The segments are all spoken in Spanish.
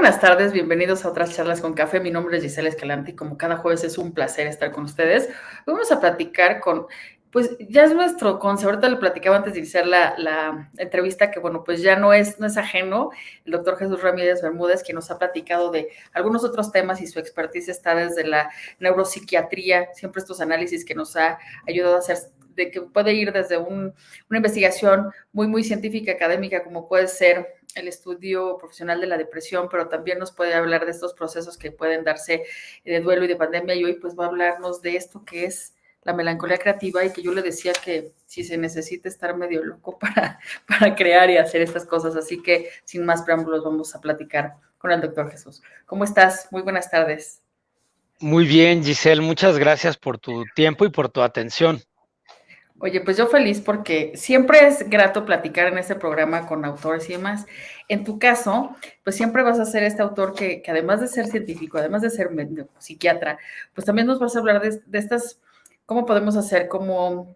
buenas tardes, bienvenidos a otras charlas con café. Mi nombre es Gisela Escalante y como cada jueves es un placer estar con ustedes. Vamos a platicar pues ya es nuestro conce. Ahorita le platicaba antes de iniciar la entrevista que, bueno, pues ya no es ajeno el doctor Jesús Ramírez Bermúdez, quien nos ha platicado de algunos otros temas y su expertise está desde la neuropsiquiatría, siempre estos análisis que nos ha ayudado a hacer, de que puede ir desde una investigación muy científica, académica, como puede ser el estudio profesional de la depresión, pero también nos puede hablar de estos procesos que pueden darse de duelo y de pandemia, y hoy pues va a hablarnos de esto que es la melancolía creativa, y que yo le decía que si se necesita estar medio loco para crear y hacer estas cosas. Así que sin más preámbulos vamos a platicar con el doctor Jesús. ¿Cómo estás? Muy buenas tardes. Muy bien, Giselle, muchas gracias por tu tiempo y por tu atención. Oye, pues yo feliz porque siempre es grato platicar en este programa con autores y demás. En tu caso, pues siempre vas a ser este autor que además de ser científico, además de ser psiquiatra, pues también nos vas a hablar de estas, cómo podemos hacer como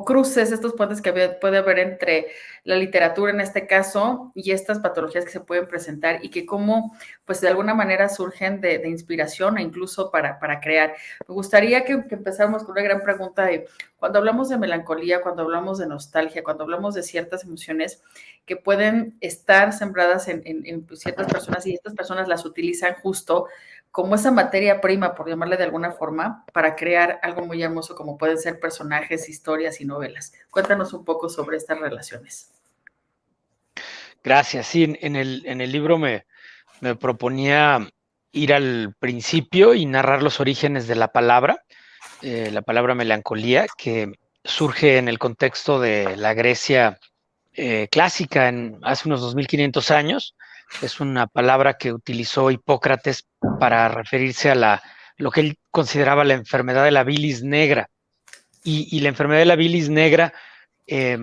cruces, estos puentes que puede haber entre la literatura en este caso y estas patologías que se pueden presentar y que cómo, pues de alguna manera surgen de inspiración e incluso para crear. Me gustaría que empezáramos con una gran pregunta de cuando hablamos de melancolía, cuando hablamos de nostalgia, cuando hablamos de ciertas emociones que pueden estar sembradas en ciertas personas y estas personas las utilizan justo como esa materia prima, por llamarle de alguna forma, para crear algo muy hermoso como pueden ser personajes, historias y novelas. Cuéntanos un poco sobre estas relaciones. Gracias. Sí, en el libro me proponía ir al principio y narrar los orígenes de la palabra melancolía, que surge en el contexto de la Grecia clásica hace unos 2500 años. Es una palabra que utilizó Hipócrates para referirse a lo que él consideraba la enfermedad de la bilis negra. Y la enfermedad de la bilis negra eh,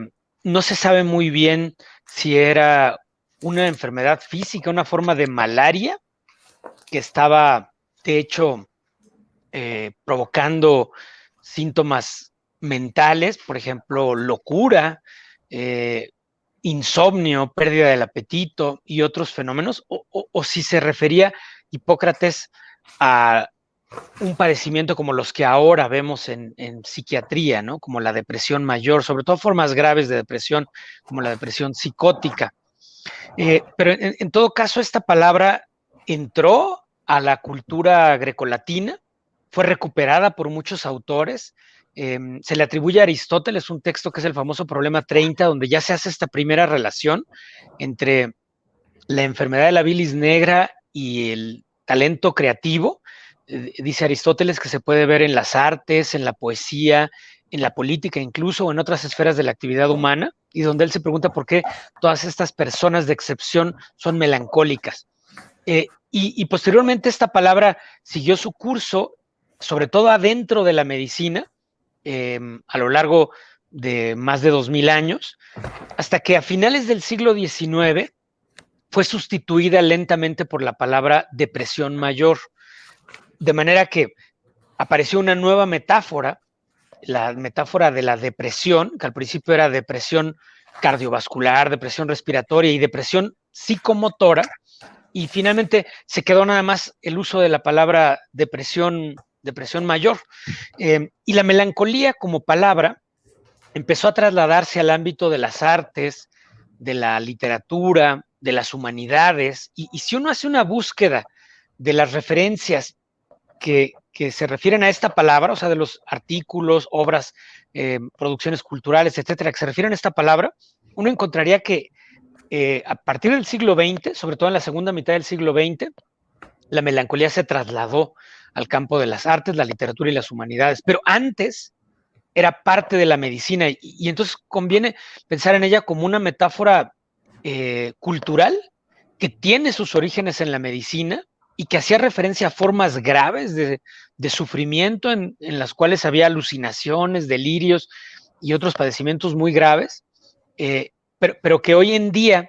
no se sabe muy bien si era una enfermedad física, una forma de malaria que estaba, de hecho, provocando síntomas mentales, por ejemplo, locura, eh, insomnio, pérdida del apetito y otros fenómenos, o si se refería Hipócrates a un padecimiento como los que ahora vemos en psiquiatría, ¿no? Como la depresión mayor, sobre todo formas graves de depresión, como la depresión psicótica. Pero en todo caso, esta palabra entró a la cultura grecolatina, fue recuperada por muchos autores. Se le atribuye a Aristóteles un texto que es el famoso Problema 30, donde ya se hace esta primera relación entre la enfermedad de la bilis negra y el talento creativo. Dice Aristóteles que se puede ver en las artes, en la poesía, en la política, incluso en otras esferas de la actividad humana, y donde él se pregunta por qué todas estas personas de excepción son melancólicas. Y posteriormente esta palabra siguió su curso, sobre todo adentro de la medicina, a lo largo de más de 2000 años, hasta que a finales del siglo XIX fue sustituida lentamente por la palabra depresión mayor, de manera que apareció una nueva metáfora, la metáfora de la depresión, que al principio era depresión cardiovascular, depresión respiratoria y depresión psicomotora, y finalmente se quedó nada más el uso de la palabra depresión mayor. Y la melancolía como palabra empezó a trasladarse al ámbito de las artes, de la literatura, de las humanidades, y si uno hace una búsqueda de las referencias que se refieren a esta palabra, o sea, de los artículos, obras, producciones culturales, etcétera, que se refieren a esta palabra, uno encontraría que a partir del siglo XX, sobre todo en la segunda mitad del siglo XX, la melancolía se trasladó al campo de las artes, la literatura y las humanidades, pero antes era parte de la medicina y entonces conviene pensar en ella como una metáfora cultural que tiene sus orígenes en la medicina y que hacía referencia a formas graves de sufrimiento en las cuales había alucinaciones, delirios y otros padecimientos muy graves, pero que hoy en día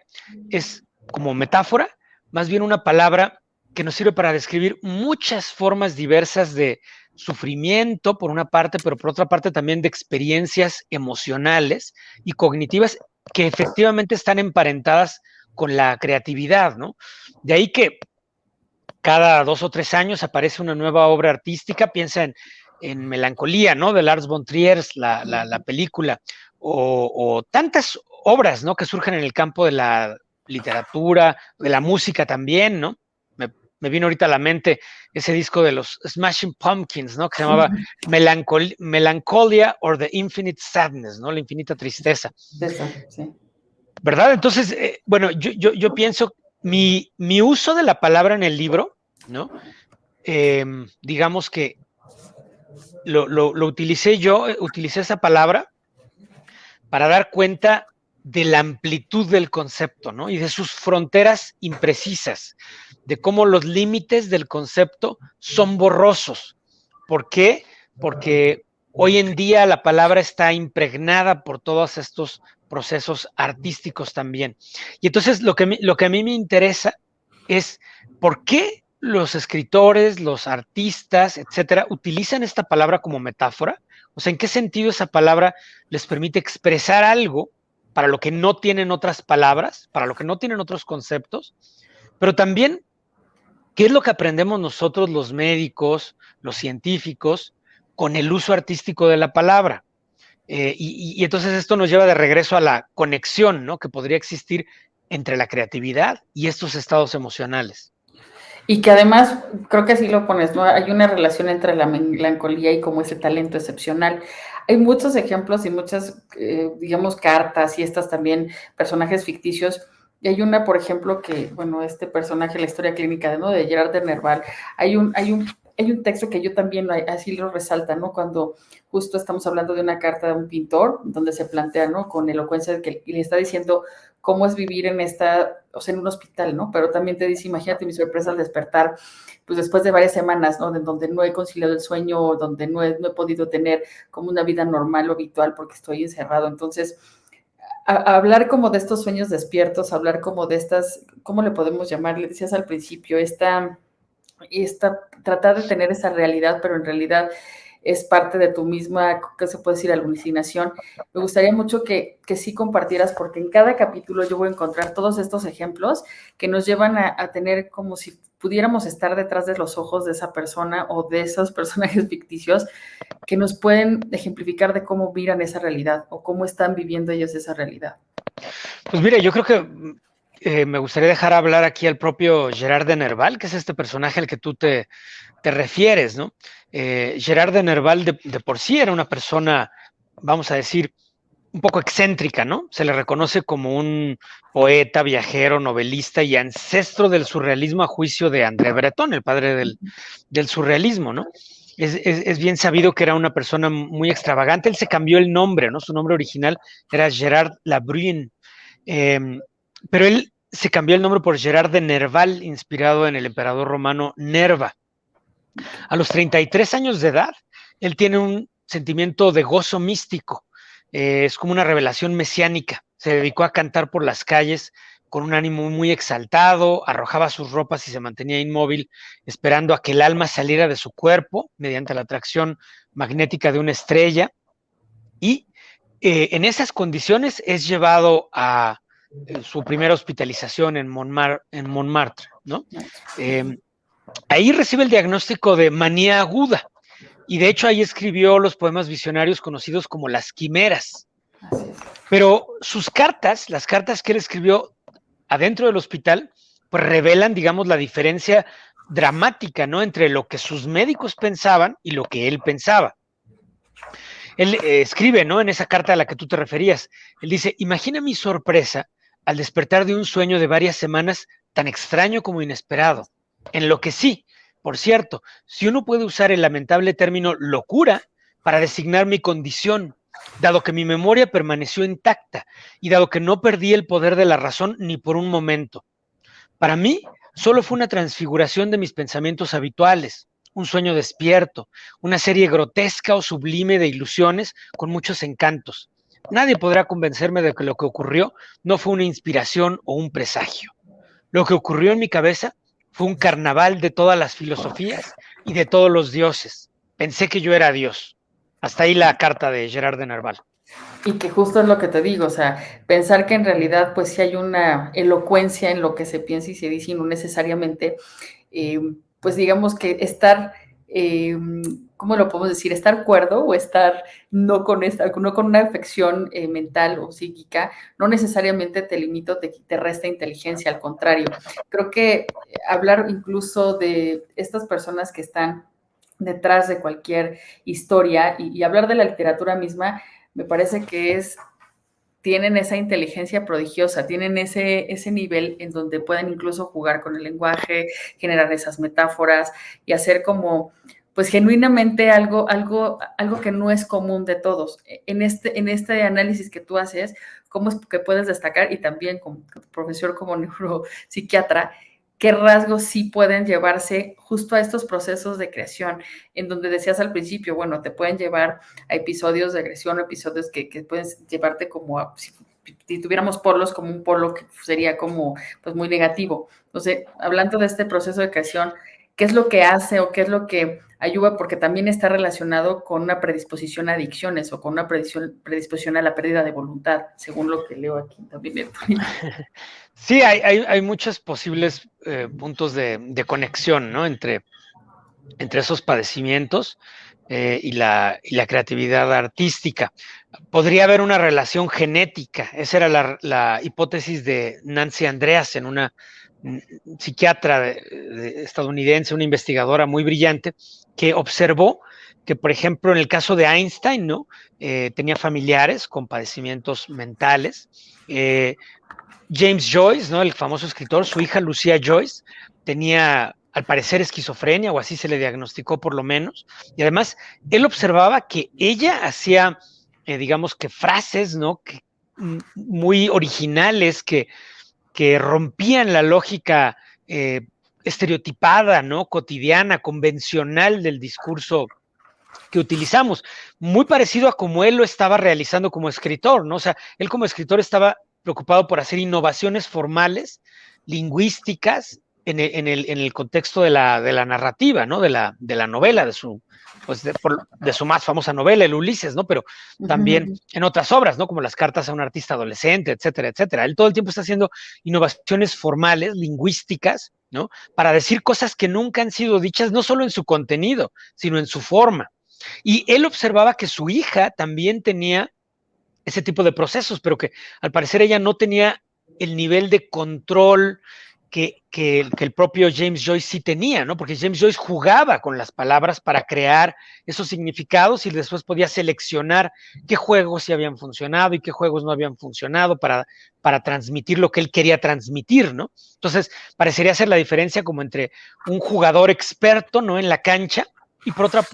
es como metáfora, más bien una palabra que nos sirve para describir muchas formas diversas de sufrimiento, por una parte, pero por otra parte también de experiencias emocionales y cognitivas que efectivamente están emparentadas con la creatividad, ¿no? De ahí que cada 2 o 3 años aparece una nueva obra artística, piensa en Melancolía, ¿no? De Lars von Trier, la película, o tantas obras, ¿no? Que surgen en el campo de la literatura, de la música también, ¿no? Me vino ahorita a la mente ese disco de los Smashing Pumpkins, ¿no? Que se llamaba Melancholia or the Infinite Sadness, ¿no? La infinita tristeza. Sí. ¿Verdad? Entonces, bueno, yo pienso, mi uso de la palabra en el libro, ¿no? Digamos que lo utilicé yo, utilicé esa palabra para dar cuenta de la amplitud del concepto, ¿no? Y de sus fronteras imprecisas, de cómo los límites del concepto son borrosos. ¿Por qué? Porque hoy en día la palabra está impregnada por todos estos procesos artísticos también. Y entonces lo que a mí me interesa es por qué los escritores, los artistas, etcétera, utilizan esta palabra como metáfora. O sea, ¿en qué sentido esa palabra les permite expresar algo para lo que no tienen otras palabras, para lo que no tienen otros conceptos? Pero también, ¿qué es lo que aprendemos nosotros los médicos, los científicos, con el uso artístico de la palabra? Y entonces esto nos lleva de regreso a la conexión, ¿no? Que podría existir entre la creatividad y estos estados emocionales. Y que además, creo que así lo pones, ¿no? Hay una relación entre la melancolía y como ese talento excepcional. Hay muchos ejemplos y muchas, digamos, cartas y estas también, personajes ficticios. Y hay una, por ejemplo, que, bueno, este personaje, la historia clínica, ¿no? De Gerard de Nerval, hay un texto que yo también así lo resalta, ¿no? Cuando justo estamos hablando de una carta de un pintor, donde se plantea, ¿no? Con elocuencia de que le está diciendo cómo es vivir en esta, o sea, en un hospital, ¿no? Pero también te dice, imagínate mi sorpresa al despertar, pues después de varias semanas, ¿no? En donde no he conciliado el sueño, donde no he podido tener como una vida normal o habitual porque estoy encerrado. Entonces, hablar como de estos sueños despiertos, hablar como de estas, ¿cómo le podemos llamar? Le decías al principio, tratar de tener esa realidad, pero en realidad es parte de tu misma, ¿qué se puede decir? Alucinación. Me gustaría mucho que sí compartieras, porque en cada capítulo yo voy a encontrar todos estos ejemplos que nos llevan a tener como si pudiéramos estar detrás de los ojos de esa persona o de esos personajes ficticios que nos pueden ejemplificar de cómo miran esa realidad o cómo están viviendo ellos esa realidad. Pues mira, yo creo que me gustaría dejar hablar aquí al propio Gerard de Nerval, que es este personaje al que tú te refieres, ¿no? Gerard de Nerval de por sí era una persona, vamos a decir, un poco excéntrica, ¿no? Se le reconoce como un poeta, viajero, novelista y ancestro del surrealismo a juicio de André Breton, el padre del surrealismo, ¿no? Es bien sabido que era una persona muy extravagante. Él se cambió el nombre, ¿no? Su nombre original era Gerard Labrune, pero él se cambió el nombre por Gerard de Nerval, inspirado en el emperador romano Nerva. A los 33 años de edad, él tiene un sentimiento de gozo místico, es como una revelación mesiánica. Se dedicó a cantar por las calles con un ánimo muy exaltado, arrojaba sus ropas y se mantenía inmóvil, esperando a que el alma saliera de su cuerpo mediante la atracción magnética de una estrella. Y en esas condiciones es llevado a su primera hospitalización en Montmartre, ¿no? Ahí recibe el diagnóstico de manía aguda, y de hecho ahí escribió los poemas visionarios conocidos como Las Quimeras. Pero sus cartas, las cartas que él escribió adentro del hospital, pues revelan, digamos, la diferencia dramática, ¿no? Entre lo que sus médicos pensaban y lo que él pensaba. Él escribe, ¿no? En esa carta a la que tú te referías, él dice: imagina mi sorpresa al despertar de un sueño de varias semanas tan extraño como inesperado. Enloquecí. Por cierto, si uno puede usar el lamentable término locura para designar mi condición, dado que mi memoria permaneció intacta y dado que no perdí el poder de la razón ni por un momento. Para mí, solo fue una transfiguración de mis pensamientos habituales, un sueño despierto, una serie grotesca o sublime de ilusiones con muchos encantos. Nadie podrá convencerme de que lo que ocurrió no fue una inspiración o un presagio. Lo que ocurrió en mi cabeza fue un carnaval de todas las filosofías y de todos los dioses. Pensé que yo era Dios. Hasta ahí la carta de Gerard de Nerval. Y que justo es lo que te digo, o sea, pensar que en realidad pues sí hay una elocuencia en lo que se piensa y se dice y no necesariamente pues digamos que estar, ¿cómo lo podemos decir? Estar cuerdo o estar no con una afección mental o psíquica, no necesariamente te limita o te resta inteligencia, al contrario. Creo que hablar incluso de estas personas que están detrás de cualquier historia y hablar de la literatura misma, me parece que tienen esa inteligencia prodigiosa, tienen ese nivel en donde pueden incluso jugar con el lenguaje, generar esas metáforas y hacer como, pues genuinamente algo que no es común de todos. En este análisis que tú haces, ¿cómo es que puedes destacar? Y también como profesor, como neuropsiquiatra, ¿qué rasgos sí pueden llevarse justo a estos procesos de creación? En donde decías al principio, bueno, te pueden llevar a episodios de agresión, episodios que pueden llevarte como a, si tuviéramos polos, como un polo que sería como pues muy negativo. Entonces, hablando de este proceso de creación, ¿qué es lo que hace o qué es lo que ayuda? Porque también está relacionado con una predisposición a adicciones o con una predisposición a la pérdida de voluntad, según lo que leo aquí también. Sí, hay muchos posibles puntos de conexión, ¿no? Entre esos padecimientos y la creatividad artística. Podría haber una relación genética. Esa era la hipótesis de Nancy Andreasen, una psiquiatra estadounidense, una investigadora muy brillante, que observó que, por ejemplo, en el caso de Einstein, ¿no? Tenía familiares con padecimientos mentales. James Joyce, ¿no? El famoso escritor, su hija Lucia Joyce tenía, al parecer, esquizofrenia, o así se le diagnosticó por lo menos, y además él observaba que ella hacía, digamos que frases, ¿no? Muy originales que rompían la lógica estereotipada, ¿no? Cotidiana, convencional del discurso que utilizamos, muy parecido a como él lo estaba realizando como escritor, ¿no? O sea, él como escritor estaba preocupado por hacer innovaciones formales, lingüísticas, en el contexto de la narrativa, ¿no? De la novela, pues de su más famosa novela, el Ulises, ¿no? Pero también en otras obras, ¿no? Como las cartas a un artista adolescente, etcétera, etcétera. Él todo el tiempo está haciendo innovaciones formales, lingüísticas, ¿no? Para decir cosas que nunca han sido dichas, no solo en su contenido, sino en su forma. Y él observaba que su hija también tenía ese tipo de procesos, pero que al parecer ella no tenía el nivel de control que el propio James Joyce sí tenía, ¿no? Porque James Joyce jugaba con las palabras para crear esos significados y después podía seleccionar qué juegos sí habían funcionado y qué juegos no habían funcionado para transmitir lo que él quería transmitir, ¿no? Entonces, parecería ser la diferencia como entre un jugador experto, ¿no? En la cancha, y por otra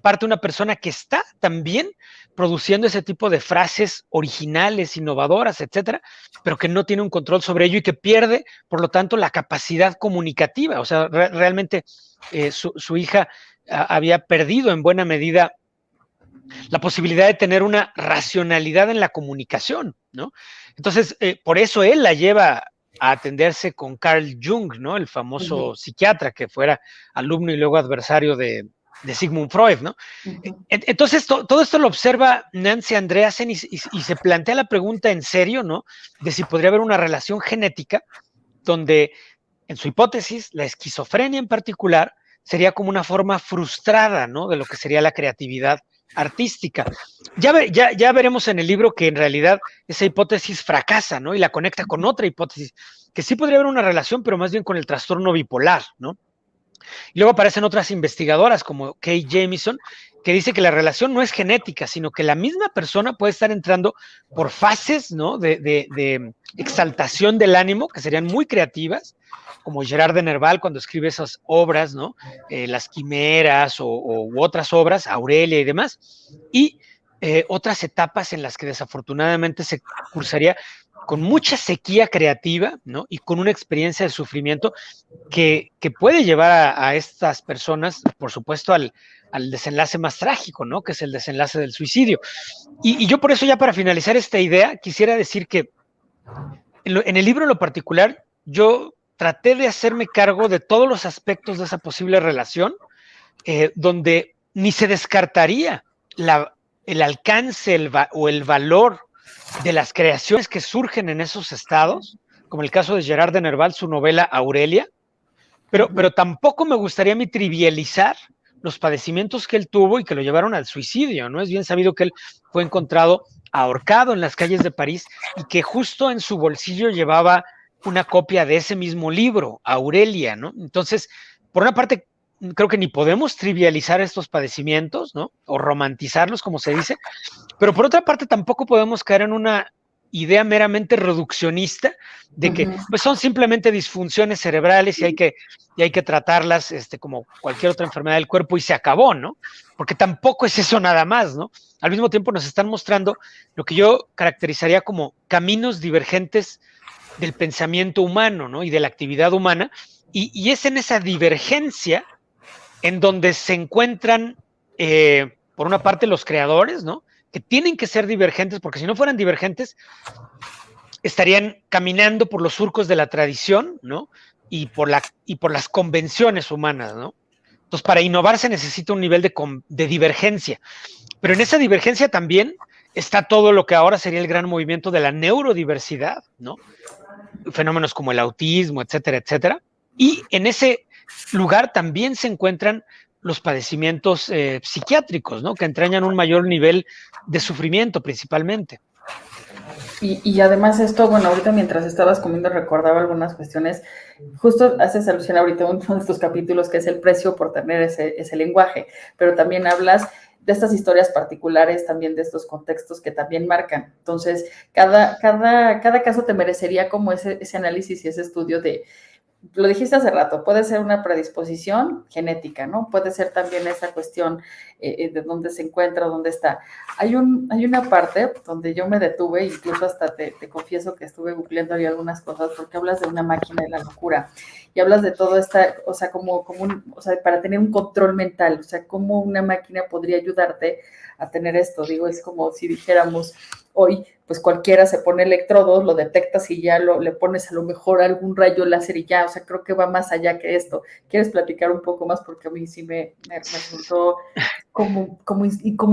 parte una persona que está también produciendo ese tipo de frases originales, innovadoras, etcétera, pero que no tiene un control sobre ello y que pierde, por lo tanto, la capacidad comunicativa. O sea, realmente su hija había perdido en buena medida la posibilidad de tener una racionalidad en la comunicación, ¿no? Entonces, por eso él la lleva a atenderse con Carl Jung, ¿no? El famoso psiquiatra que fuera alumno y luego adversario de Sigmund Freud, ¿no? Entonces, todo esto lo observa Nancy Andreasen y se plantea la pregunta en serio, ¿no? De si podría haber una relación genética donde, en su hipótesis, la esquizofrenia en particular sería como una forma frustrada, ¿no? De lo que sería la creatividad artística. Ya veremos en el libro que en realidad esa hipótesis fracasa, ¿no? Y la conecta con otra hipótesis, que sí podría haber una relación, pero más bien con el trastorno bipolar, ¿no? Y luego aparecen otras investigadoras como Kay Jamison, que dice que la relación no es genética, sino que la misma persona puede estar entrando por fases, ¿no? de exaltación del ánimo, que serían muy creativas, como Gerard de Nerval cuando escribe esas obras, ¿no? Las Quimeras u otras obras, Aurelia y demás, y otras etapas en las que desafortunadamente se cursaría con mucha sequía creativa, ¿no? Y con una experiencia de sufrimiento que puede llevar a estas personas, por supuesto, al desenlace más trágico, ¿no? Que es el desenlace del suicidio. Y yo por eso, ya para finalizar esta idea, quisiera decir que en el libro en lo particular, yo traté de hacerme cargo de todos los aspectos de esa posible relación, donde ni se descartaría el alcance o el valor de las creaciones que surgen en esos estados, como el caso de Gerard de Nerval, su novela Aurelia, pero tampoco me gustaría a mí trivializar los padecimientos que él tuvo y que lo llevaron al suicidio, ¿no? Es bien sabido que él fue encontrado ahorcado en las calles de París y que justo en su bolsillo llevaba una copia de ese mismo libro, Aurelia, ¿no? Entonces, por una parte, creo que ni podemos trivializar estos padecimientos, ¿no? O romantizarlos, como se dice, pero por otra parte tampoco podemos caer en una idea meramente reduccionista de que pues son simplemente disfunciones cerebrales y hay que tratarlas como cualquier otra enfermedad del cuerpo y se acabó, ¿no? Porque tampoco es eso nada más, ¿no? Al mismo tiempo nos están mostrando lo que yo caracterizaría como caminos divergentes del pensamiento humano, ¿no? Y de la actividad humana, y es en esa divergencia en donde se encuentran, por una parte, los creadores, ¿no? Que tienen que ser divergentes, porque si no fueran divergentes, estarían caminando por los surcos de la tradición, ¿no? Y por las convenciones humanas, ¿no? Entonces, para innovar se necesita un nivel de divergencia. Pero en esa divergencia también está todo lo que ahora sería el gran movimiento de la neurodiversidad, ¿no? Fenómenos como el autismo, etcétera, etcétera. Y en ese lugar también se encuentran los padecimientos psiquiátricos, ¿no? Que entrañan un mayor nivel de sufrimiento principalmente. Y además esto, bueno, ahorita mientras estabas comiendo recordaba algunas cuestiones, justo haces alusión ahorita a uno de estos capítulos que es el precio por tener ese lenguaje, pero también hablas de estas historias particulares, también de estos contextos que también marcan. Entonces, cada caso te merecería como ese análisis y ese estudio de, lo dijiste hace rato, puede ser una predisposición genética, ¿no? Puede ser también esa cuestión de dónde se encuentra, dónde está. Hay una parte donde yo me detuve, incluso hasta te confieso que estuve googleando ahí algunas cosas, porque hablas de una máquina de la locura y hablas de todo esta, o sea, o sea, para tener un control mental, o sea, cómo una máquina podría ayudarte a tener esto. Digo, es como si dijéramos hoy, pues cualquiera se pone electrodos, lo detectas y ya le pones a lo mejor algún rayo láser y ya, o sea, creo que va más allá que esto. ¿Quieres platicar un poco más? Porque a mí sí me resultó como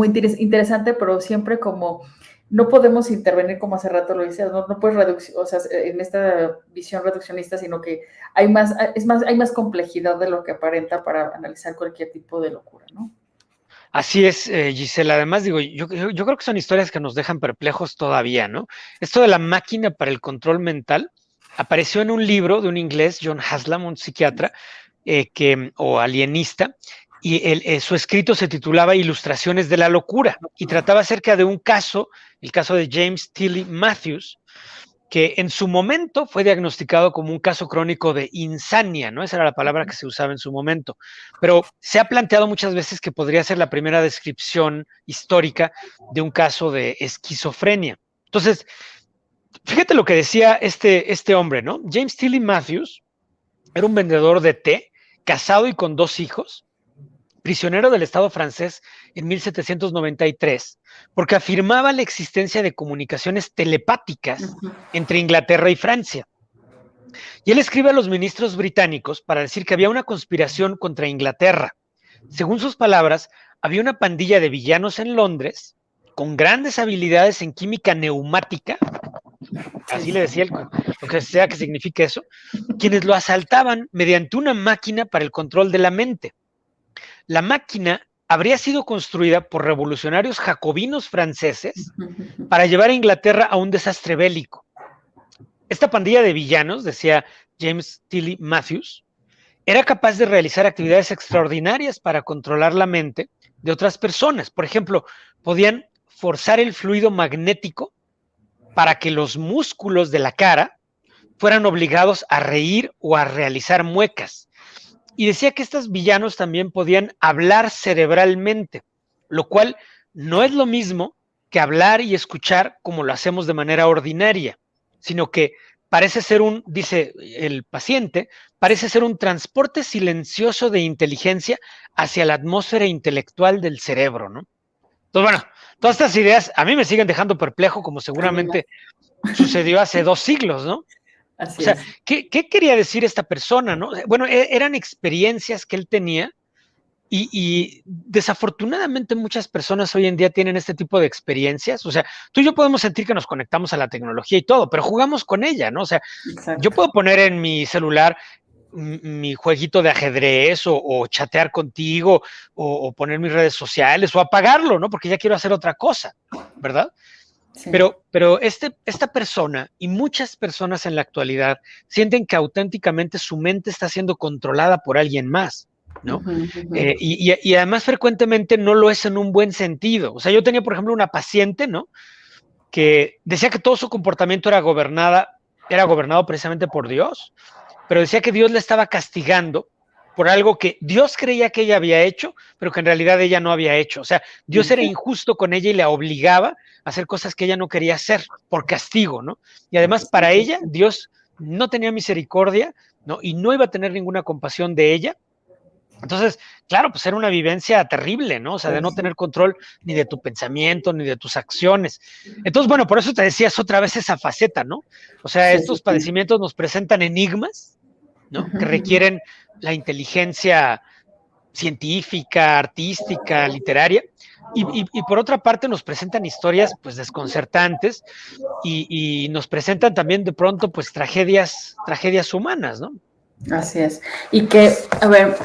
interesante, pero siempre como no podemos intervenir como hace rato lo decías, no puedes reducir, o sea, en esta visión reduccionista, sino que hay más complejidad de lo que aparenta para analizar cualquier tipo de locura, ¿no? Así es, Gisela. Además, digo, yo creo que son historias que nos dejan perplejos todavía, ¿no? Esto de la máquina para el control mental apareció en un libro de un inglés, John Haslam, un psiquiatra o alienista, y su escrito se titulaba Ilustraciones de la locura y trataba acerca de un caso, el caso de James Tilly Matthews, que en su momento fue diagnosticado como un caso crónico de insania, ¿no? Esa era la palabra que se usaba en su momento. Pero se ha planteado muchas veces que podría ser la primera descripción histórica de un caso de esquizofrenia. Entonces, fíjate lo que decía este hombre, ¿no? James Tilly Matthews era un vendedor de té, casado y con 2 hijos, prisionero del Estado francés en 1793, porque afirmaba la existencia de comunicaciones telepáticas entre Inglaterra y Francia. Y él escribe a los ministros británicos para decir que había una conspiración contra Inglaterra. Según sus palabras, había una pandilla de villanos en Londres con grandes habilidades en química neumática, así le decía él, lo que sea que signifique eso, quienes lo asaltaban mediante una máquina para el control de la mente. La máquina habría sido construida por revolucionarios jacobinos franceses para llevar a Inglaterra a un desastre bélico. Esta pandilla de villanos, decía James Tilly Matthews, era capaz de realizar actividades extraordinarias para controlar la mente de otras personas. Por ejemplo, podían forzar el fluido magnético para que los músculos de la cara fueran obligados a reír o a realizar muecas. Y decía que estos villanos también podían hablar cerebralmente, lo cual no es lo mismo que hablar y escuchar como lo hacemos de manera ordinaria, sino que parece ser dice el paciente, parece ser un transporte silencioso de inteligencia hacia la atmósfera intelectual del cerebro, ¿no? Entonces, bueno, todas estas ideas a mí me siguen dejando perplejo, como seguramente sucedió hace 2 siglos, ¿no? Así o sea, es. ¿qué quería decir esta persona, no? Bueno, eran experiencias que él tenía y desafortunadamente muchas personas hoy en día tienen este tipo de experiencias. O sea, tú y yo podemos sentir que nos conectamos a la tecnología y todo, pero jugamos con ella, ¿no? O sea, yo Exacto. puedo poner en mi celular mi jueguito de ajedrez o chatear contigo o poner mis redes sociales o apagarlo, ¿no? Porque ya quiero hacer otra cosa, ¿verdad? Sí. Pero esta persona y muchas personas en la actualidad sienten que auténticamente su mente está siendo controlada por alguien más, ¿no? Y además frecuentemente no lo es en un buen sentido. O sea, yo tenía, por ejemplo, una paciente, ¿no? Que decía que todo su comportamiento era gobernado precisamente por Dios, pero decía que Dios le estaba castigando por algo que Dios creía que ella había hecho, pero que en realidad ella no había hecho. O sea, Dios era injusto con ella y la obligaba a hacer cosas que ella no quería hacer por castigo, ¿no? Y además para ella, Dios no tenía misericordia, ¿no? Y no iba a tener ninguna compasión de ella. Entonces, claro, pues era una vivencia terrible, ¿no? O sea, de no tener control ni de tu pensamiento, ni de tus acciones. Entonces, bueno, por eso te decías otra vez esa faceta, ¿no? O sea, estos padecimientos nos presentan enigmas, ¿no? Que requieren la inteligencia científica, artística, literaria, y por otra parte nos presentan historias pues desconcertantes y nos presentan también de pronto pues tragedias humanas, ¿no? Así es. Y que, a ver,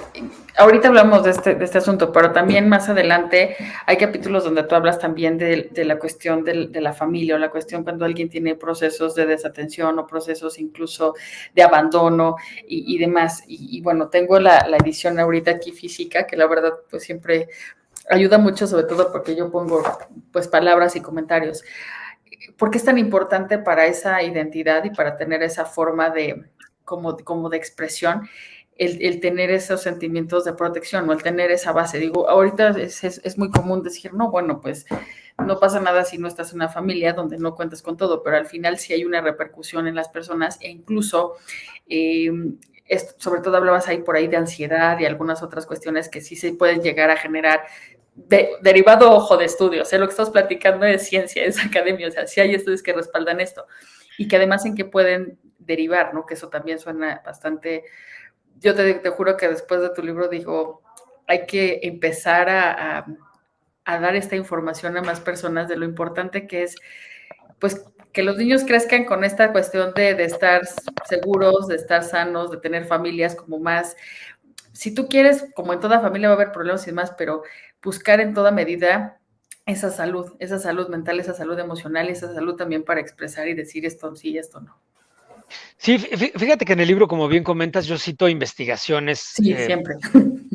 ahorita hablamos de este asunto, pero también más adelante hay capítulos donde tú hablas también de la cuestión de la familia o la cuestión cuando alguien tiene procesos de desatención o procesos incluso de abandono y demás. Y bueno, tengo la edición ahorita aquí física, que la verdad pues siempre ayuda mucho, sobre todo porque yo pongo pues palabras y comentarios. ¿Por qué es tan importante para esa identidad y para tener esa forma de como de expresión, el tener esos sentimientos de protección o el tener esa base? Digo, ahorita es muy común decir, no, bueno, pues no pasa nada si no estás en una familia donde no cuentas con todo, pero al final sí hay una repercusión en las personas e incluso, sobre todo hablabas ahí por ahí de ansiedad y algunas otras cuestiones que sí se pueden llegar a generar derivado, ojo, de estudios. Lo que estamos platicando es ciencia, es academia, o sea, sí hay estudios que respaldan esto y que además en que pueden derivar, ¿no? Que eso también suena bastante. Yo te juro que después de tu libro digo, hay que empezar a dar esta información a más personas de lo importante que es, pues, que los niños crezcan con esta cuestión de estar seguros, de estar sanos, de tener familias como más, si tú quieres, como en toda familia va a haber problemas y demás, pero buscar en toda medida esa salud mental, esa salud emocional y esa salud también para expresar y decir esto sí, esto no. Sí, fíjate que en el libro, como bien comentas, yo cito investigaciones, Sí, siempre.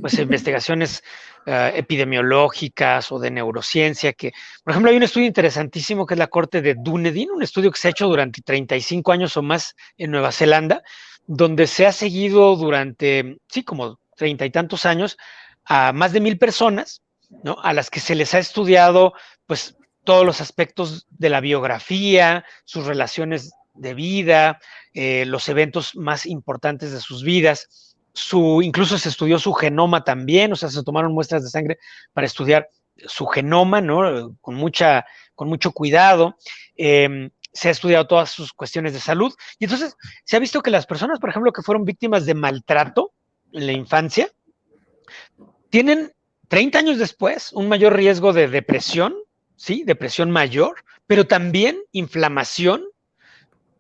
pues investigaciones epidemiológicas o de neurociencia, que, por ejemplo, hay un estudio interesantísimo que es la corte de Dunedin, un estudio que se ha hecho durante 35 años o más en Nueva Zelanda, donde se ha seguido durante, sí, como 30 y tantos años a más de 1000 personas, ¿no? A las que se les ha estudiado, pues, todos los aspectos de la biografía, sus relaciones de vida, los eventos más importantes de sus vidas. Incluso se estudió su genoma también, o sea, se tomaron muestras de sangre para estudiar su genoma, ¿no? Con mucho cuidado. Se ha estudiado todas sus cuestiones de salud. Y entonces se ha visto que las personas, por ejemplo, que fueron víctimas de maltrato en la infancia, tienen 30 años después un mayor riesgo de depresión, ¿sí? Depresión mayor, pero también inflamación,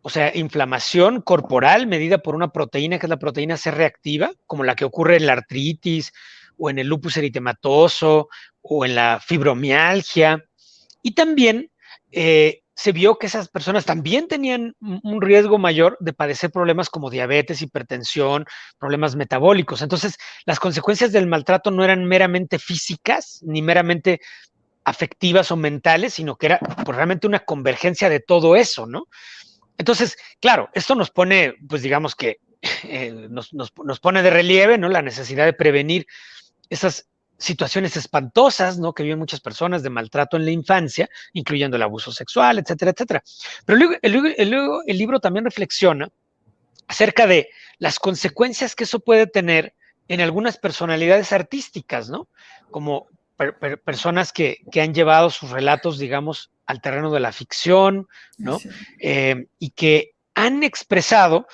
o sea, inflamación corporal medida por una proteína que es la proteína C reactiva, como la que ocurre en la artritis o en el lupus eritematoso o en la fibromialgia. Y también se vio que esas personas también tenían un riesgo mayor de padecer problemas como diabetes, hipertensión, problemas metabólicos. Entonces, las consecuencias del maltrato no eran meramente físicas ni meramente afectivas o mentales, sino que era pues, realmente una convergencia de todo eso, ¿no? Entonces, claro, esto nos pone, pues digamos que nos pone de relieve, ¿no? La necesidad de prevenir esas situaciones espantosas, ¿no? Que viven muchas personas de maltrato en la infancia, incluyendo el abuso sexual, etcétera, etcétera. Pero luego el libro también reflexiona acerca de las consecuencias que eso puede tener en algunas personalidades artísticas, ¿no? Como personas que han llevado sus relatos, digamos, al terreno de la ficción, ¿no? Y que han expresado,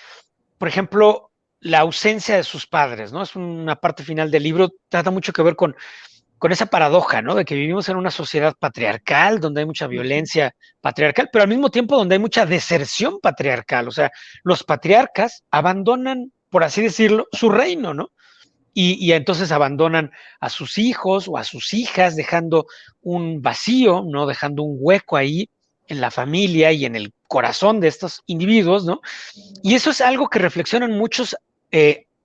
por ejemplo, la ausencia de sus padres, ¿no? Es una parte final del libro, trata mucho que ver con esa paradoja, ¿no? De que vivimos en una sociedad patriarcal, donde hay mucha violencia patriarcal, pero al mismo tiempo donde hay mucha deserción patriarcal. O sea, los patriarcas abandonan por así decirlo, su reino, ¿no? Y entonces abandonan a sus hijos o a sus hijas, dejando un vacío, ¿no? Dejando un hueco ahí en la familia y en el corazón de estos individuos, ¿no? Y eso es algo que reflexionan muchos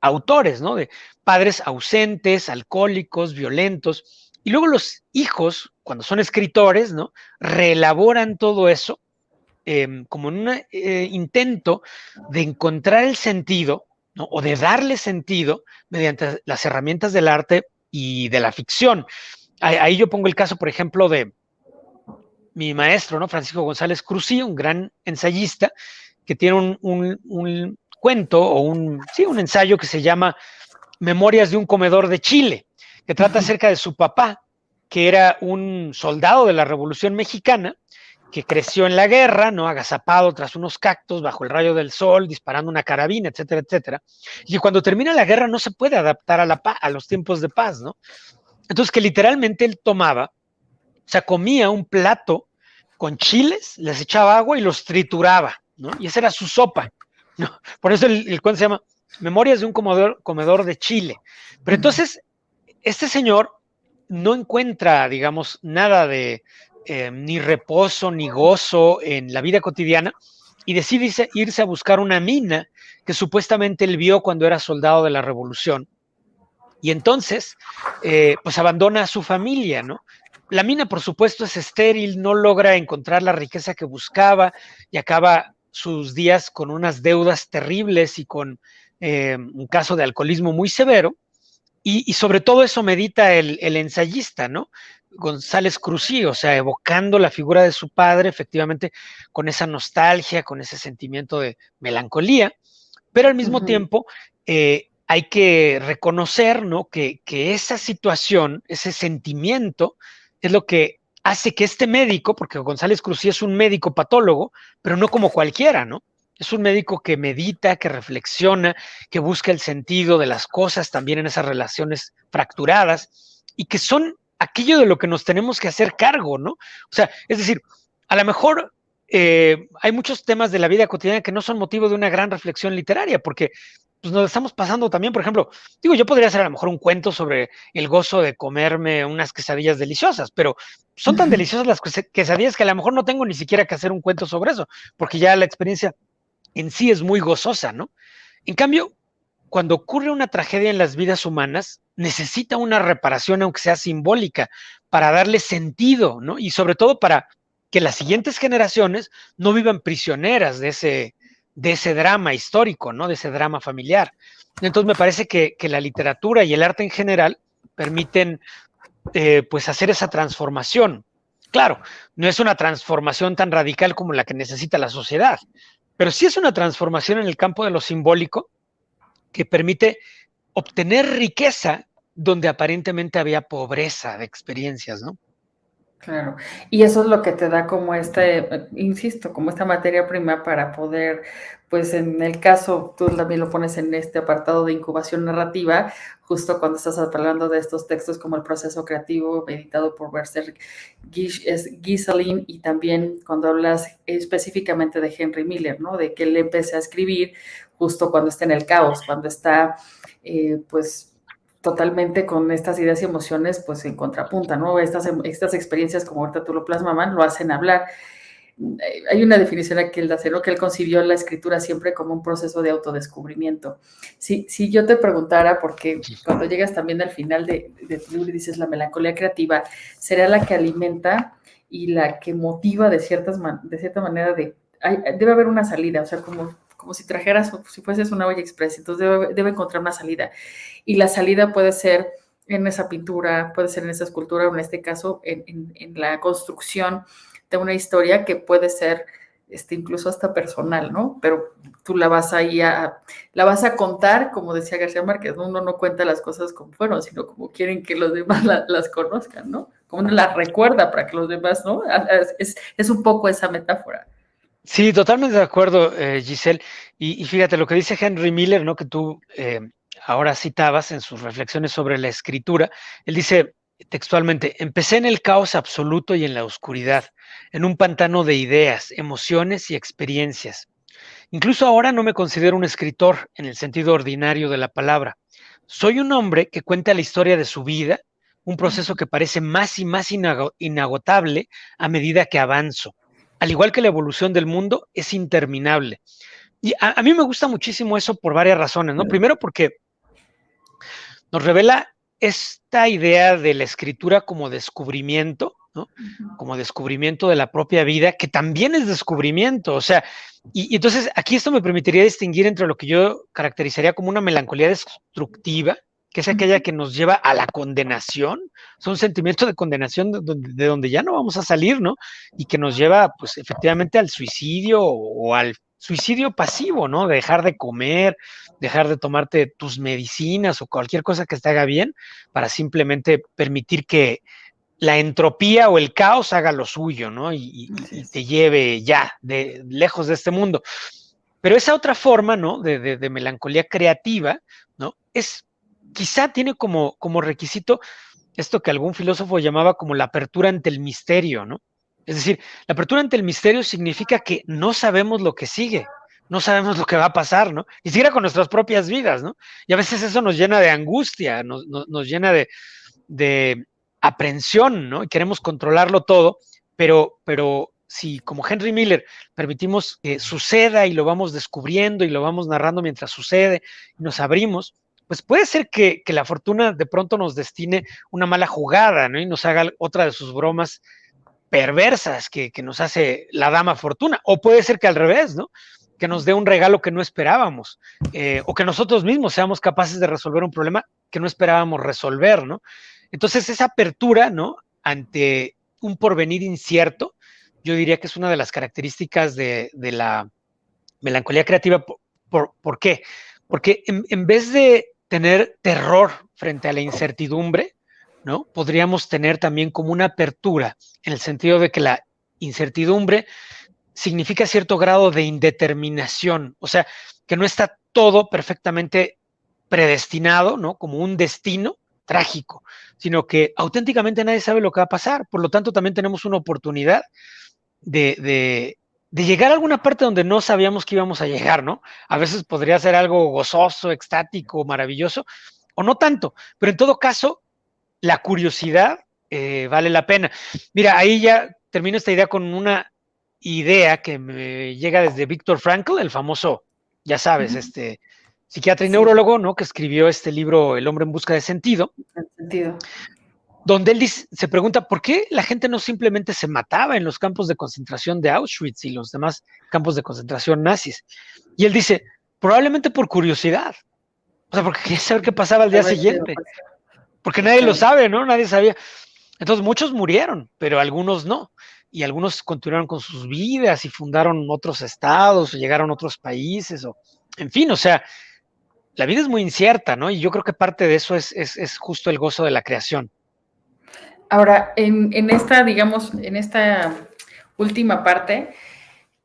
autores, ¿no? De padres ausentes, alcohólicos, violentos. Y luego los hijos, cuando son escritores, ¿no? Reelaboran todo eso como en un intento de encontrar el sentido, ¿no? O de darle sentido mediante las herramientas del arte y de la ficción. Ahí yo pongo el caso, por ejemplo, de mi maestro, ¿no? Francisco González Cruzí, un gran ensayista, que tiene un cuento o sí, un ensayo que se llama Memorias de un comedor de Chile, que trata acerca de su papá, que era un soldado de la Revolución Mexicana, que creció en la guerra, ¿no? Agazapado tras unos cactus bajo el rayo del sol, disparando una carabina, etcétera, etcétera. Y cuando termina la guerra no se puede adaptar a los tiempos de paz, ¿no? Entonces que literalmente él tomaba, o sea, comía un plato con chiles, les echaba agua y los trituraba, ¿no? Y esa era su sopa, ¿no? Por eso el cuento se llama Memorias de un comedor de Chile. Pero entonces, este señor no encuentra, digamos, nada de ni reposo ni gozo en la vida cotidiana y decide irse a buscar una mina que supuestamente él vio cuando era soldado de la Revolución. Y entonces, pues abandona a su familia, ¿no? La mina, por supuesto, es estéril, no logra encontrar la riqueza que buscaba y acaba sus días con unas deudas terribles y con un caso de alcoholismo muy severo. Y sobre todo eso medita el ensayista, ¿no? González Cruzí, o sea, evocando la figura de su padre, efectivamente, con esa nostalgia, con ese sentimiento de melancolía, pero al mismo tiempo hay que reconocer, ¿no? Que esa situación, ese sentimiento, es lo que hace que este médico, porque González Cruzí es un médico patólogo, pero no como cualquiera, ¿no? Es un médico que medita, que reflexiona, que busca el sentido de las cosas también en esas relaciones fracturadas y que son aquello de lo que nos tenemos que hacer cargo, ¿no? O sea, es decir, a lo mejor hay muchos temas de la vida cotidiana que no son motivo de una gran reflexión literaria, porque pues, nos estamos pasando también, por ejemplo, digo, yo podría hacer a lo mejor un cuento sobre el gozo de comerme unas quesadillas deliciosas, pero son tan deliciosas las quesadillas que a lo mejor no tengo ni siquiera que hacer un cuento sobre eso, porque ya la experiencia en sí es muy gozosa, ¿no? En cambio, cuando ocurre una tragedia en las vidas humanas, necesita una reparación, aunque sea simbólica, para darle sentido, ¿no? Y sobre todo para que las siguientes generaciones no vivan prisioneras de ese drama histórico, ¿no? De ese drama familiar. Entonces me parece que la literatura y el arte en general permiten pues hacer esa transformación. Claro, no es una transformación tan radical como la que necesita la sociedad, pero sí es una transformación en el campo de lo simbólico que permite obtener riqueza donde aparentemente había pobreza de experiencias, ¿no? Claro, y eso es lo que te da como insisto, como esta materia prima para poder, pues en el caso, tú también lo pones en este apartado de incubación narrativa, justo cuando estás hablando de estos textos como El proceso creativo, editado por Berser Gieselin, y también cuando hablas específicamente de Henry Miller, ¿no? De que él empecé a escribir justo cuando está en el caos, cuando está, pues, totalmente con estas ideas y emociones, pues en contrapunta, ¿no? Estas experiencias, como ahorita tú lo plasmaban, lo hacen hablar. Hay una definición aquí él hace, ¿no? Que él concibió la escritura siempre como un proceso de autodescubrimiento. Si yo te preguntara, porque cuando llegas también al final de tu libro y dices la melancolía creativa, ¿será la que alimenta y la que motiva de cierta manera debe haber una salida, o sea, como si trajeras, si fueses una olla express, entonces debe encontrar una salida. Y la salida puede ser en esa pintura, puede ser en esa escultura, o en este caso, en la construcción de una historia que puede ser incluso hasta personal, ¿no? Pero tú la vas a contar, como decía García Márquez, ¿no? Uno no cuenta las cosas como fueron, sino como quieren que los demás las conozcan, ¿no? Como uno las recuerda para que los demás, ¿no? Es un poco esa metáfora. Sí, totalmente de acuerdo, Giselle. Y fíjate lo que dice Henry Miller, ¿no? Que tú ahora citabas en sus reflexiones sobre la escritura. Él dice textualmente: empecé en el caos absoluto y en la oscuridad, en un pantano de ideas, emociones y experiencias. Incluso ahora no me considero un escritor en el sentido ordinario de la palabra. Soy un hombre que cuenta la historia de su vida, un proceso que parece más y más inagotable a medida que avanzo. Al igual que la evolución del mundo, es interminable. Y a mí me gusta muchísimo eso por varias razones, ¿no? Primero porque nos revela esta idea de la escritura como descubrimiento, ¿no? Como descubrimiento de la propia vida, que también es descubrimiento, o sea, y entonces aquí esto me permitiría distinguir entre lo que yo caracterizaría como una melancolía destructiva, que es aquella que nos lleva a la condenación, es un sentimiento de condenación de donde ya no vamos a salir, ¿no? Y que nos lleva, pues, efectivamente al suicidio o al suicidio pasivo, ¿no? Dejar de comer, dejar de tomarte tus medicinas o cualquier cosa que te haga bien para simplemente permitir que la entropía o el caos haga lo suyo, ¿no? Y te lleve ya lejos de este mundo. Pero esa otra forma, ¿no? De melancolía creativa, ¿no? Quizá tiene como requisito esto que algún filósofo llamaba como la apertura ante el misterio, ¿no? Es decir, la apertura ante el misterio significa que no sabemos lo que sigue, no sabemos lo que va a pasar, ¿no? Ni siquiera con nuestras propias vidas, ¿no? Y a veces eso nos llena de angustia, nos llena de aprensión, ¿no? Y queremos controlarlo todo, pero si como Henry Miller permitimos que suceda y lo vamos descubriendo y lo vamos narrando mientras sucede y nos abrimos, pues puede ser que la fortuna de pronto nos destine una mala jugada, ¿no? Y nos haga otra de sus bromas perversas que nos hace la dama fortuna, o puede ser que al revés, ¿no? Que nos dé un regalo que no esperábamos, o que nosotros mismos seamos capaces de resolver un problema que no esperábamos resolver, ¿no? Entonces esa apertura, ¿no? Ante un porvenir incierto, yo diría que es una de las características de la melancolía creativa. ¿Por qué? Porque en vez de tener terror frente a la incertidumbre, ¿no? Podríamos tener también como una apertura, en el sentido de que la incertidumbre significa cierto grado de indeterminación, o sea, que no está todo perfectamente predestinado, ¿no? Como un destino trágico, sino que auténticamente nadie sabe lo que va a pasar, por lo tanto también tenemos una oportunidad de llegar a alguna parte donde no sabíamos que íbamos a llegar, ¿no? A veces podría ser algo gozoso, extático, maravilloso, o no tanto, pero en todo caso, la curiosidad vale la pena. Mira, ahí ya termino esta idea con una idea que me llega desde Viktor Frankl, el famoso, ya sabes, psiquiatra y Sí, neurólogo, ¿no? Que escribió este libro El hombre en busca de sentido, en sentido. donde él se pregunta por qué la gente no simplemente se mataba en los campos de concentración de Auschwitz y los demás campos de concentración nazis. Y él dice, probablemente por curiosidad, o sea, porque quería saber qué pasaba al A día ver, siguiente, porque nadie lo exactamente. sabe, ¿no? Nadie sabía. Entonces muchos murieron, pero algunos no. Y algunos continuaron con sus vidas y fundaron otros estados o llegaron a otros países, o en fin, o sea, la vida es muy incierta, ¿no? Y yo creo que parte de eso es justo el gozo de la creación. Ahora, en esta, digamos, en esta última parte,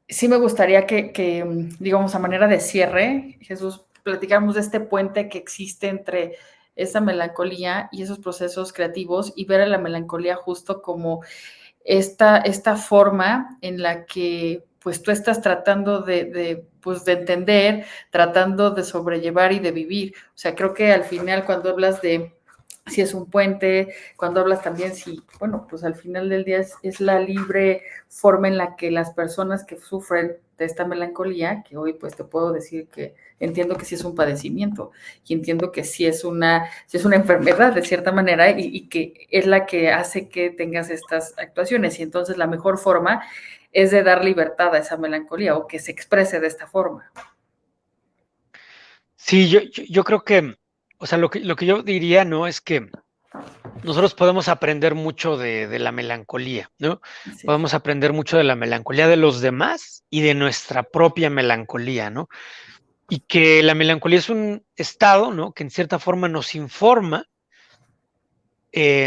sí me gustaría que, digamos, a manera de cierre, Jesús, platicáramos de este puente que existe entre esa melancolía y esos procesos creativos y ver a la melancolía justo como esta forma en la que pues tú estás tratando pues, de entender, tratando de sobrellevar y de vivir. O sea, creo que al final cuando hablas de si es un puente, cuando hablas también si, bueno, pues al final del día es la libre forma en la que las personas que sufren de esta melancolía, que hoy pues te puedo decir que entiendo que sí es un padecimiento y entiendo que sí es una enfermedad de cierta manera y que es la que hace que tengas estas actuaciones y entonces la mejor forma es de dar libertad a esa melancolía o que se exprese de esta forma. Sí, yo creo que, o sea, lo que yo diría, ¿no? Es que nosotros podemos aprender mucho de la melancolía, ¿no? Sí, Podemos aprender mucho de la melancolía de los demás y de nuestra propia melancolía, ¿no? Y que la melancolía es un estado, ¿no? Que en cierta forma nos informa,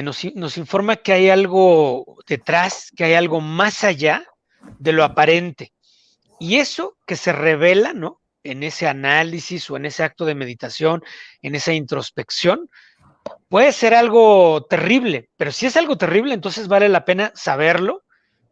nos informa que hay algo detrás, que hay algo más allá de lo aparente. Y eso que se revela, ¿no? En ese análisis o en ese acto de meditación, en esa introspección, puede ser algo terrible, pero si es algo terrible, entonces vale la pena saberlo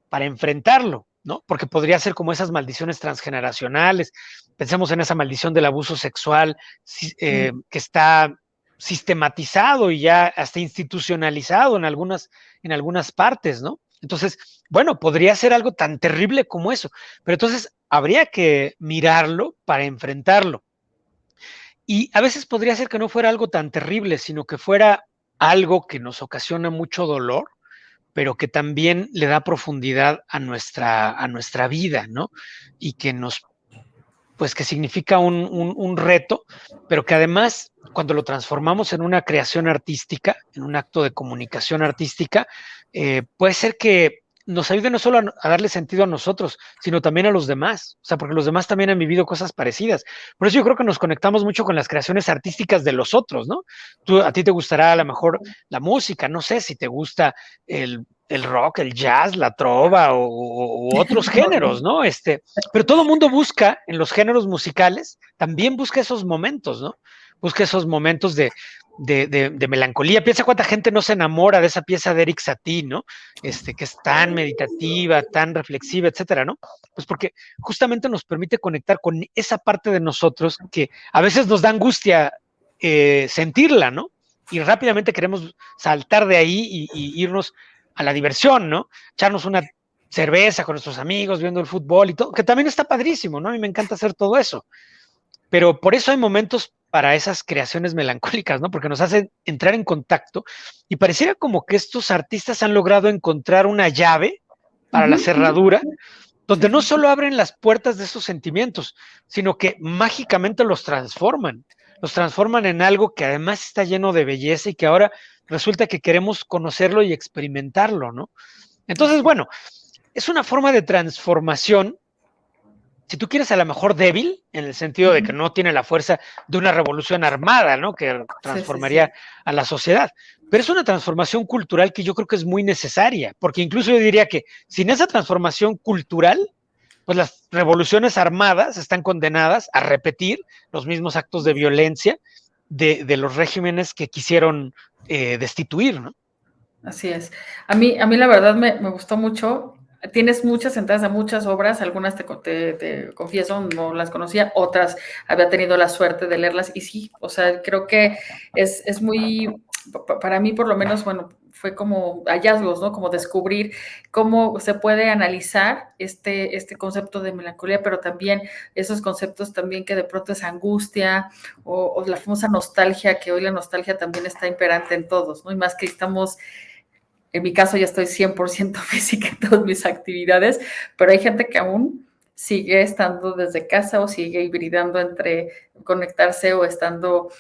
para enfrentarlo. ¿no? Porque podría ser como esas maldiciones transgeneracionales. Pensemos en esa maldición del abuso sexual que está sistematizado y ya hasta institucionalizado en algunas partes, ¿no? Entonces, bueno, podría ser algo tan terrible como eso, pero entonces habría que mirarlo para enfrentarlo. Y a veces podría ser que no fuera algo tan terrible, sino que fuera algo que nos ocasiona mucho dolor, pero que también le da profundidad a nuestra vida, ¿no? Y que pues que significa un reto, pero que además, cuando lo transformamos en una creación artística, en un acto de comunicación artística, puede ser que nos ayude no solo a darle sentido a nosotros, sino también a los demás. O sea, porque los demás también han vivido cosas parecidas. Por eso yo creo que nos conectamos mucho con las creaciones artísticas de los otros, ¿no? A ti te gustará a lo mejor la música, no sé si te gusta el rock, el jazz, la trova o otros géneros, ¿no? Pero todo mundo busca en los géneros musicales, también busca esos momentos, ¿no? Busca esos momentos de melancolía. Piensa cuánta gente no se enamora de esa pieza de Eric Satie, ¿no? Que es tan meditativa, tan reflexiva, etcétera, ¿no? Pues porque justamente nos permite conectar con esa parte de nosotros que a veces nos da angustia sentirla, ¿no? Y rápidamente queremos saltar de ahí y irnos a la diversión, ¿no? Echarnos una cerveza con nuestros amigos, viendo el fútbol y todo, que también está padrísimo, ¿no? A mí me encanta hacer todo eso. Pero por eso hay momentos para esas creaciones melancólicas, ¿no? Porque nos hacen entrar en contacto y pareciera como que estos artistas han logrado encontrar una llave para la cerradura, donde no solo abren las puertas de esos sentimientos, sino que mágicamente los transforman en algo que además está lleno de belleza y que ahora resulta que queremos conocerlo y experimentarlo, ¿no? Entonces, bueno, es una forma de transformación, si tú quieres, a lo mejor débil, en el sentido de que no tiene la fuerza de una revolución armada, ¿no? Que transformaría a la sociedad. Pero es una transformación cultural que yo creo que es muy necesaria, porque incluso yo diría que sin esa transformación cultural, pues las revoluciones armadas están condenadas a repetir los mismos actos de violencia de los regímenes que quisieron destituir, ¿no? Así es. A mí la verdad me gustó mucho. Tienes muchas entradas a muchas obras, algunas te confieso, no las conocía, otras había tenido la suerte de leerlas y sí, o sea, creo que es muy, para mí por lo menos, bueno, fue como hallazgos, ¿no? Como descubrir cómo se puede analizar este concepto de melancolía, pero también esos conceptos también que de pronto es angustia o la famosa nostalgia, que hoy la nostalgia también está imperante en todos, ¿no? Y más que estamos en mi caso ya estoy 100% física en todas mis actividades, pero hay gente que aún sigue estando desde casa o sigue hibridando entre conectarse o estando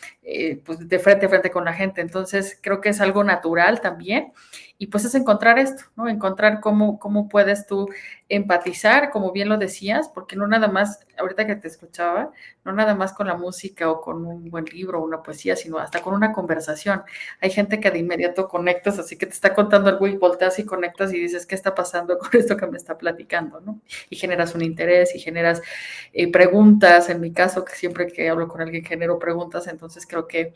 pues de frente a frente con la gente. Entonces creo que es algo natural también y pues es encontrar esto, ¿no? Encontrar cómo puedes tú empatizar, como bien lo decías, porque no nada más, ahorita que te escuchaba, no nada más con la música o con un buen libro o una poesía, sino hasta con una conversación. Hay gente que de inmediato conectas, así que te está contando algo y volteas y conectas y dices, ¿qué está pasando con esto que me está platicando, no? Y generas un interés y generas preguntas. En mi caso, que siempre que hablo con alguien genero preguntas, entonces creo que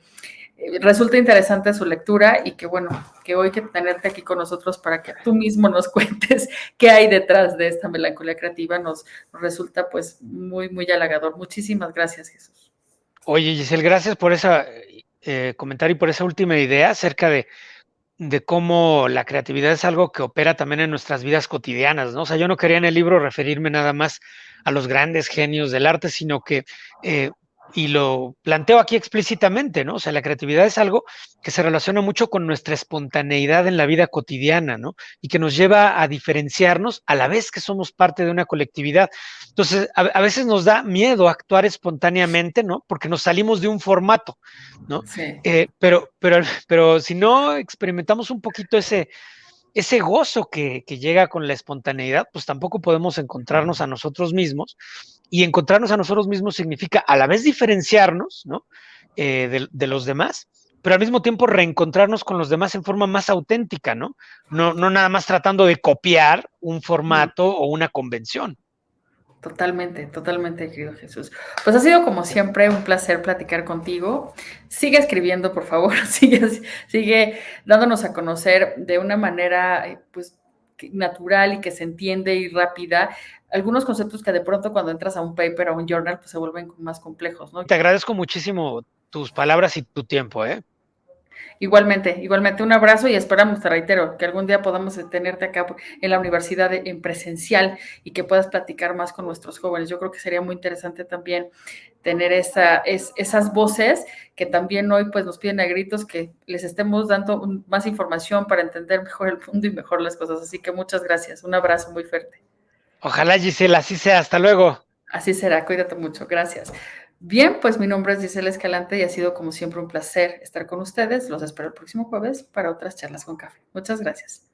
resulta interesante su lectura y que bueno, que hoy que tenerte aquí con nosotros para que tú mismo nos cuentes qué hay detrás de esta melancolía creativa nos resulta pues muy halagador. Muchísimas gracias, Jesús. Oye, Giselle, gracias por ese comentario y por esa última idea acerca de cómo la creatividad es algo que opera también en nuestras vidas cotidianas, ¿no? O sea, yo no quería en el libro referirme nada más a los grandes genios del arte, sino que, y lo planteo aquí explícitamente, ¿no? O sea, la creatividad es algo que se relaciona mucho con nuestra espontaneidad en la vida cotidiana, ¿no? Y que nos lleva a diferenciarnos a la vez que somos parte de una colectividad. Entonces, a veces nos da miedo actuar espontáneamente, ¿no? Porque nos salimos de un formato, ¿no? Sí. Pero si no experimentamos un poquito ese gozo que llega con la espontaneidad, pues tampoco podemos encontrarnos a nosotros mismos. Y encontrarnos a nosotros mismos significa a la vez diferenciarnos, ¿no? De los demás, pero al mismo tiempo reencontrarnos con los demás en forma más auténtica, ¿no? No nada más tratando de copiar un formato o una convención. Totalmente, querido Jesús. Pues ha sido como siempre un placer platicar contigo. Sigue escribiendo, por favor, sigue dándonos a conocer de una manera, pues, natural y que se entiende y rápida. Algunos conceptos que de pronto cuando entras a un paper o un journal, pues se vuelven más complejos, ¿no? Te agradezco muchísimo tus palabras y tu tiempo, ¿eh? Igualmente un abrazo y esperamos, te reitero, que algún día podamos tenerte acá en la universidad en presencial y que puedas platicar más con nuestros jóvenes. Yo creo que sería muy interesante también tener esas voces que también hoy pues nos piden a gritos que les estemos dando más información para entender mejor el mundo y mejor las cosas. Así que muchas gracias, un abrazo muy fuerte. Ojalá, Gisela, así sea. Hasta luego. Así será, cuídate mucho, gracias. Bien, pues mi nombre es Gisela Escalante y ha sido como siempre un placer estar con ustedes. Los espero el próximo jueves para otras charlas con café. Muchas gracias.